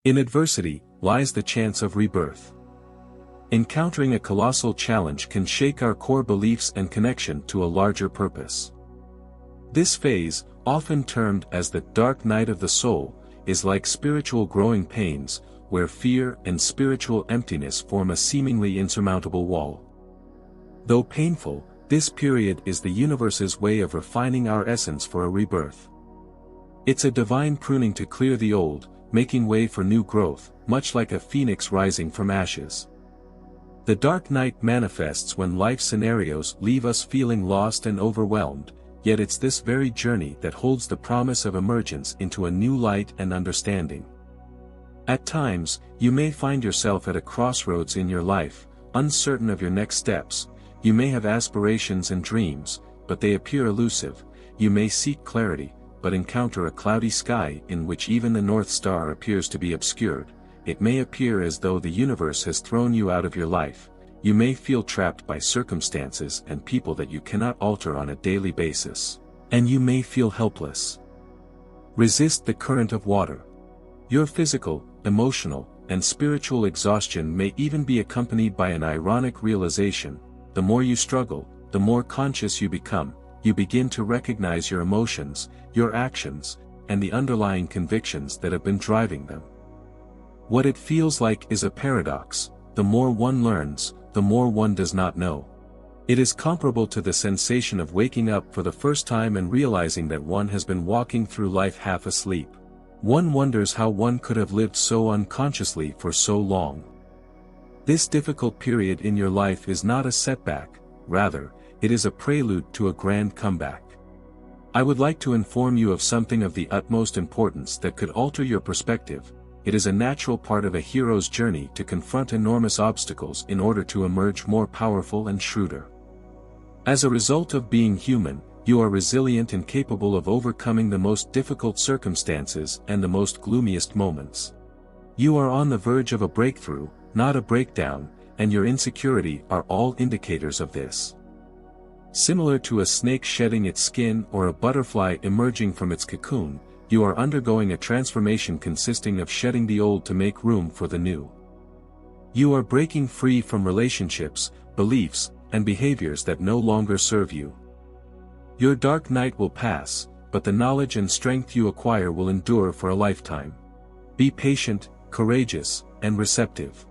In adversity lies the chance of rebirth. Encountering a colossal challenge can shake our core beliefs and connection to a larger purpose. This phase, often termed as the dark night of the soul, is like spiritual growing pains, where fear and spiritual emptiness form a seemingly insurmountable wall. Though painful, this period is the universe's way of refining our essence for a rebirth. It's a divine pruning to clear the old, making way for new growth, much like a phoenix rising from ashes. The dark night manifests when life scenarios leave us feeling lost and overwhelmed, yet it's this very journey that holds the promise of emergence into a new light and understanding. At times, you may find yourself at a crossroads in your life, uncertain of your next steps. You may have aspirations and dreams, but they appear elusive. You may seek clarity, but encounter a cloudy sky in which even the North Star appears to be obscured. It may appear as though the universe has thrown you out of your life. You may feel trapped by circumstances and people that you cannot alter on a daily basis. And you may feel helpless. Resist the current of water. Your physical, emotional, and spiritual exhaustion may even be accompanied by an ironic realization. The more you struggle, the more conscious you become. You begin to recognize your emotions, your actions, and the underlying convictions that have been driving them. What it feels like is a paradox. The more one learns, the more one does not know. It is comparable to the sensation of waking up for the first time and realizing that one has been walking through life half asleep. One wonders how one could have lived so unconsciously for so long. This difficult period in your life is not a setback, rather, it is a prelude to a grand comeback. I would like to inform you of something of the utmost importance that could alter your perspective. It is a natural part of a hero's journey to confront enormous obstacles in order to emerge more powerful and shrewder. As a result of being human, you are resilient and capable of overcoming the most difficult circumstances and the most gloomiest moments. You are on the verge of a breakthrough, not a breakdown, and your insecurity are all indicators of this. Similar to a snake shedding its skin or a butterfly emerging from its cocoon, you are undergoing a transformation consisting of shedding the old to make room for the new. You are breaking free from relationships, beliefs, and behaviors that no longer serve you. Your dark night will pass, but the knowledge and strength you acquire will endure for a lifetime. Be patient, courageous, and receptive.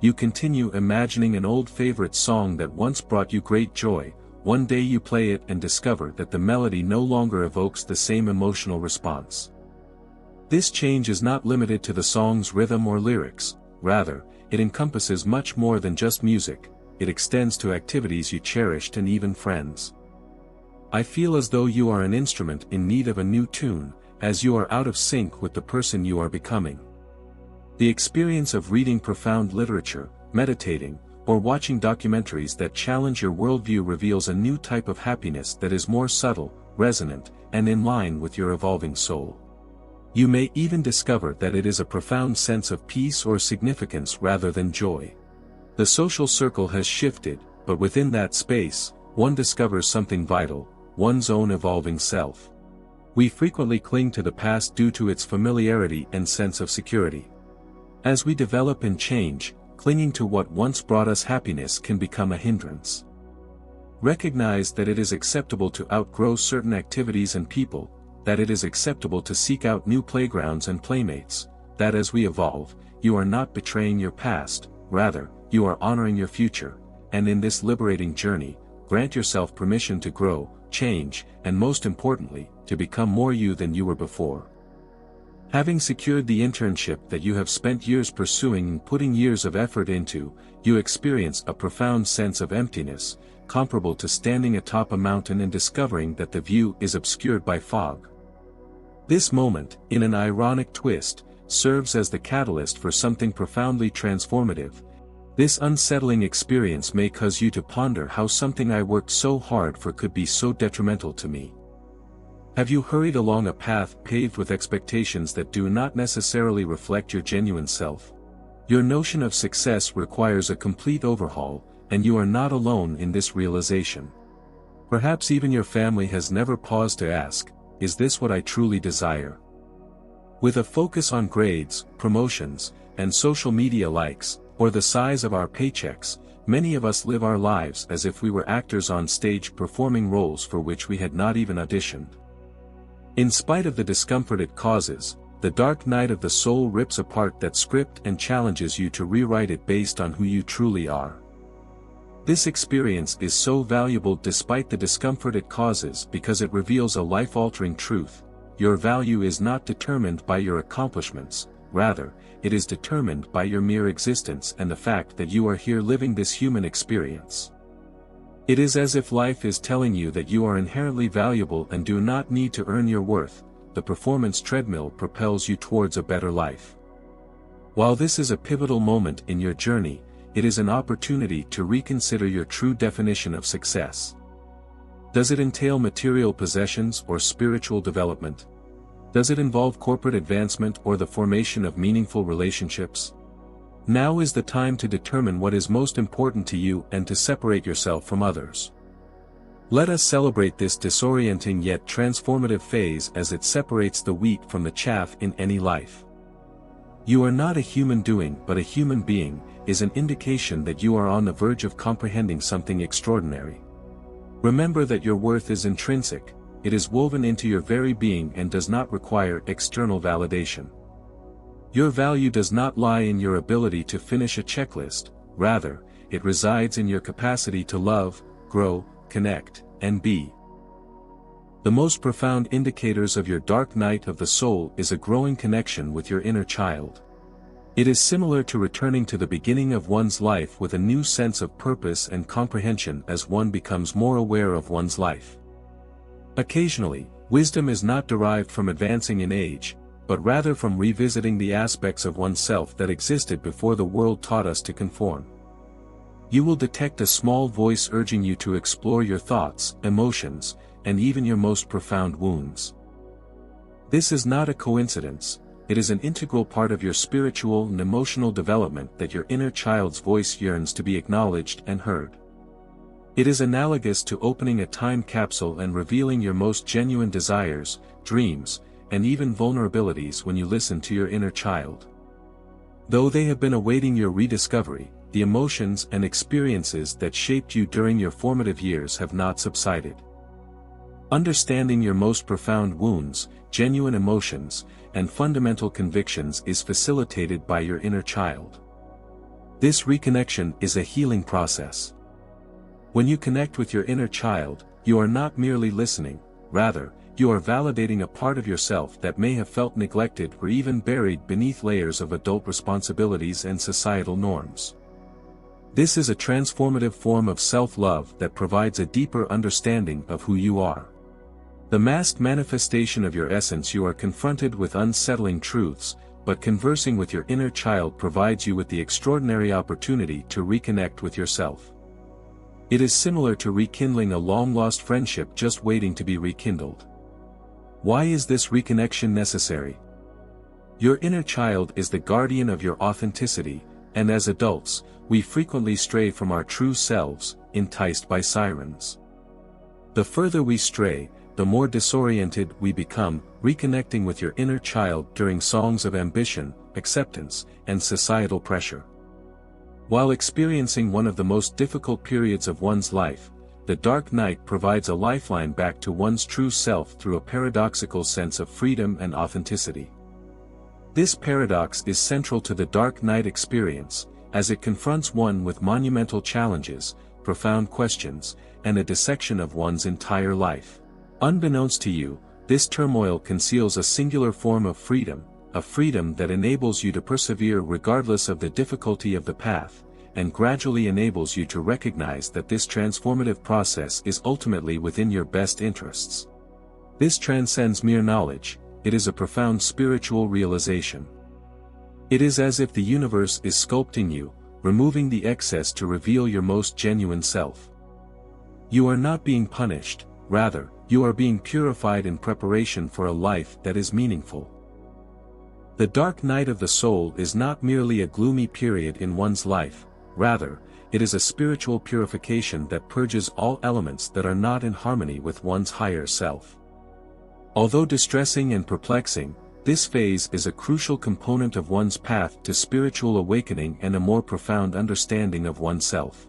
You continue imagining an old favorite song that once brought you great joy. One day you play it and discover that the melody no longer evokes the same emotional response. This change is not limited to the song's rhythm or lyrics, rather, it encompasses much more than just music. It extends to activities you cherished and even friends. I feel as though you are an instrument in need of a new tune, as you are out of sync with the person you are becoming. The experience of reading profound literature, meditating, or watching documentaries that challenge your worldview reveals a new type of happiness that is more subtle, resonant, and in line with your evolving soul. You may even discover that it is a profound sense of peace or significance rather than joy. The social circle has shifted, but within that space, one discovers something vital, one's own evolving self. We frequently cling to the past due to its familiarity and sense of security. As we develop and change, clinging to what once brought us happiness can become a hindrance. Recognize that it is acceptable to outgrow certain activities and people, that it is acceptable to seek out new playgrounds and playmates, that as we evolve, you are not betraying your past, rather, you are honoring your future, and in this liberating journey, grant yourself permission to grow, change, and most importantly, to become more you than you were before. Having secured the internship that you have spent years pursuing and putting years of effort into, you experience a profound sense of emptiness, comparable to standing atop a mountain and discovering that the view is obscured by fog. This moment, in an ironic twist, serves as the catalyst for something profoundly transformative. This unsettling experience may cause you to ponder how something I worked so hard for could be so detrimental to me. Have you hurried along a path paved with expectations that do not necessarily reflect your genuine self? Your notion of success requires a complete overhaul, and you are not alone in this realization. Perhaps even your family has never paused to ask, is this what I truly desire? With a focus on grades, promotions, and social media likes, or the size of our paychecks, many of us live our lives as if we were actors on stage performing roles for which we had not even auditioned. In spite of the discomfort it causes, the dark night of the soul rips apart that script and challenges you to rewrite it based on who you truly are. This experience is so valuable despite the discomfort it causes because it reveals a life-altering truth: your value is not determined by your accomplishments, rather, it is determined by your mere existence and the fact that you are here living this human experience. It is as if life is telling you that you are inherently valuable and do not need to earn your worth. The performance treadmill propels you towards a better life. While this is a pivotal moment in your journey, it is an opportunity to reconsider your true definition of success. Does it entail material possessions or spiritual development? Does it involve corporate advancement or the formation of meaningful relationships? Now is the time to determine what is most important to you and to separate yourself from others. Let us celebrate this disorienting yet transformative phase as it separates the wheat from the chaff in any life. "You are not a human doing but a human being," is an indication that you are on the verge of comprehending something extraordinary. Remember that your worth is intrinsic, it is woven into your very being and does not require external validation. Your value does not lie in your ability to finish a checklist, rather, it resides in your capacity to love, grow, connect, and be. The most profound indicators of your dark night of the soul is a growing connection with your inner child. It is similar to returning to the beginning of one's life with a new sense of purpose and comprehension as one becomes more aware of one's life. Occasionally, wisdom is not derived from advancing in age, but rather from revisiting the aspects of oneself that existed before the world taught us to conform. You will detect a small voice urging you to explore your thoughts, emotions, and even your most profound wounds. This is not a coincidence, it is an integral part of your spiritual and emotional development that your inner child's voice yearns to be acknowledged and heard. It is analogous to opening a time capsule and revealing your most genuine desires, dreams, and even vulnerabilities when you listen to your inner child. Though they have been awaiting your rediscovery, the emotions and experiences that shaped you during your formative years have not subsided. Understanding your most profound wounds, genuine emotions, and fundamental convictions is facilitated by your inner child. This reconnection is a healing process. When you connect with your inner child, you are not merely listening, rather, you are validating a part of yourself that may have felt neglected or even buried beneath layers of adult responsibilities and societal norms. This is a transformative form of self-love that provides a deeper understanding of who you are. The masked manifestation of your essence. You are confronted with unsettling truths, but conversing with your inner child provides you with the extraordinary opportunity to reconnect with yourself. It is similar to rekindling a long-lost friendship just waiting to be rekindled. Why is this reconnection necessary? Your inner child is the guardian of your authenticity, and as adults, we frequently stray from our true selves, enticed by sirens. The further we stray, the more disoriented we become. Reconnecting with your inner child during songs of ambition, acceptance, and societal pressure. While experiencing one of the most difficult periods of one's life, the dark night provides a lifeline back to one's true self through a paradoxical sense of freedom and authenticity. This paradox is central to the dark night experience, as it confronts one with monumental challenges, profound questions, and a dissection of one's entire life. Unbeknownst to you, this turmoil conceals a singular form of freedom, a freedom that enables you to persevere regardless of the difficulty of the path, and gradually enables you to recognize that this transformative process is ultimately within your best interests. This transcends mere knowledge, it is a profound spiritual realization. It is as if the universe is sculpting you, removing the excess to reveal your most genuine self. You are not being punished, rather, you are being purified in preparation for a life that is meaningful. The dark night of the soul is not merely a gloomy period in one's life, rather, it is a spiritual purification that purges all elements that are not in harmony with one's higher self. Although distressing and perplexing, This phase is a crucial component of one's path to spiritual awakening and a more profound understanding of oneself.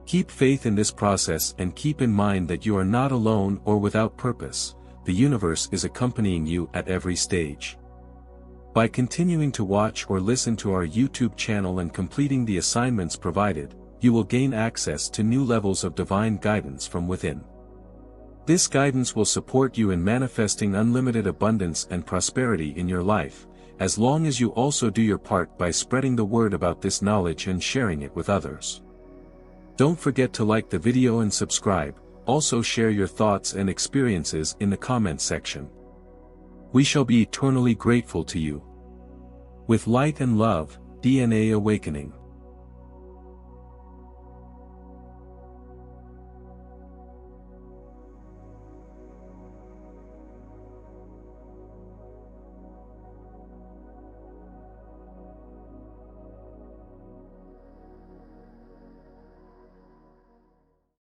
Keep faith in this process and keep in mind that you are not alone or without purpose. The universe is accompanying you at every stage. By continuing to watch or listen to our YouTube channel and completing the assignments provided, you will gain access to new levels of divine guidance from within. This guidance will support you in manifesting unlimited abundance and prosperity in your life, as long as you also do your part by spreading the word about this knowledge and sharing it with others. Don't forget to like the video and subscribe. Also share your thoughts and experiences in the comments section. We shall be eternally grateful to you. With light and love, DNA Awakening.